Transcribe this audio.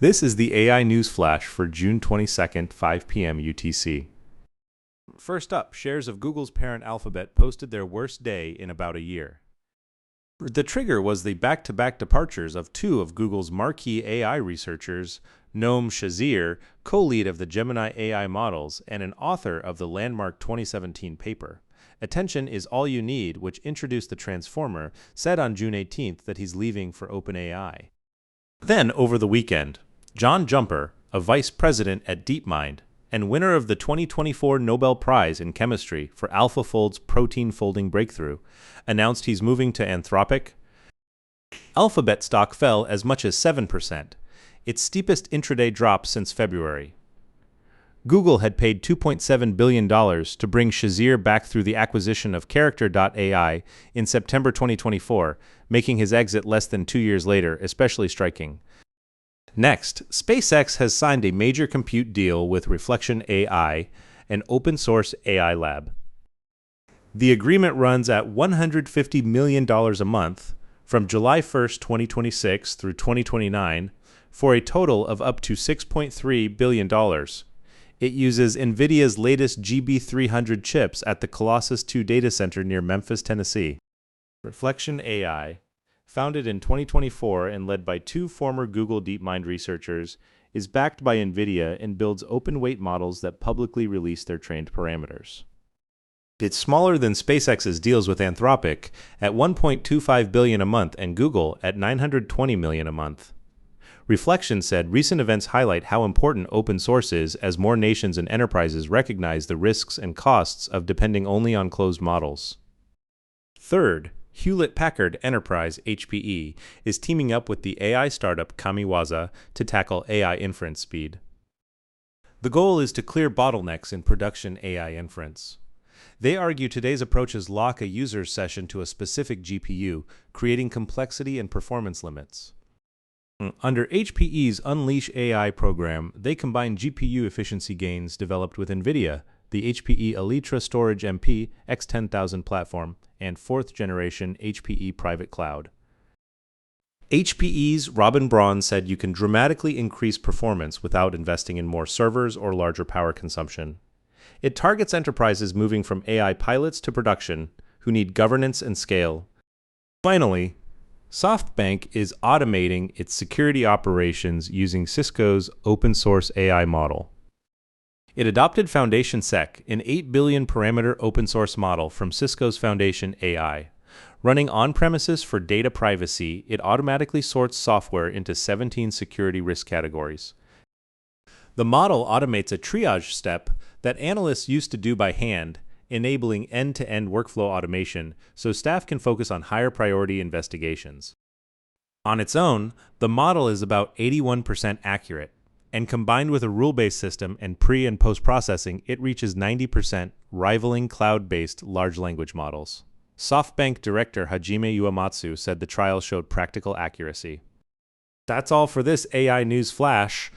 This is the AI News Flash for June 22nd, 5 p.m. UTC. First up, shares of Google's parent Alphabet posted their worst day in about a year. The trigger was the back-to-back departures of two of Google's marquee AI researchers, Noam Shazir, co-lead of the Gemini AI models and an author of the landmark 2017 paper. Attention is all you need, which introduced the Transformer, said on June 18th that he's leaving for OpenAI. Then, over the weekend, John Jumper, a vice president at DeepMind and winner of the 2024 Nobel Prize in Chemistry for AlphaFold's protein folding breakthrough, announced he's moving to Anthropic. Alphabet stock fell as much as 7%, its steepest intraday drop since February. Google had paid $2.7 billion to bring Shazir back through the acquisition of Character.ai in September 2024, making his exit less than 2 years later especially striking. Next, SpaceX has signed a major compute deal with Reflection AI, an open-source AI lab. The agreement runs at $150 million a month from July 1, 2026 through 2029 for a total of up to $6.3 billion. It uses NVIDIA's latest GB300 chips at the Colossus II data center near Memphis, Tennessee. Reflection AI, founded in 2024 and led by two former Google DeepMind researchers, is backed by NVIDIA and builds open-weight models that publicly release their trained parameters. It's smaller than SpaceX's deals with Anthropic at $1.25 billion a month and Google at $920 million a month. Reflection said recent events highlight how important open source is as more nations and enterprises recognize the risks and costs of depending only on closed models. Third, Hewlett-Packard Enterprise (HPE) is teaming up with the AI startup Kamiwaza to tackle AI inference speed. The goal is to clear bottlenecks in production AI inference. They argue today's approaches lock a user's session to a specific GPU, creating complexity and performance limits. Under HPE's Unleash AI program, they combine GPU efficiency gains developed with NVIDIA, the HPE Elytra Storage MP X10000 platform, and fourth-generation HPE Private Cloud. HPE's Robin Braun said you can dramatically increase performance without investing in more servers or larger power consumption. It targets enterprises moving from AI pilots to production who need governance and scale. Finally, SoftBank is automating its security operations using Cisco's open-source AI model. It adopted Foundation Sec, an 8 billion parameter open-source model from Cisco's Foundation AI. Running on-premises for data privacy, it automatically sorts software into 17 security risk categories. The model automates a triage step that analysts used to do by hand, enabling end-to-end workflow automation so staff can focus on higher priority investigations. On its own, the model is about 81% accurate, and combined with a rule-based system and pre- and post-processing, it reaches 90%, rivaling cloud-based large language models. SoftBank director Hajime Uematsu said the trial showed practical accuracy. That's all for this AI News Flash.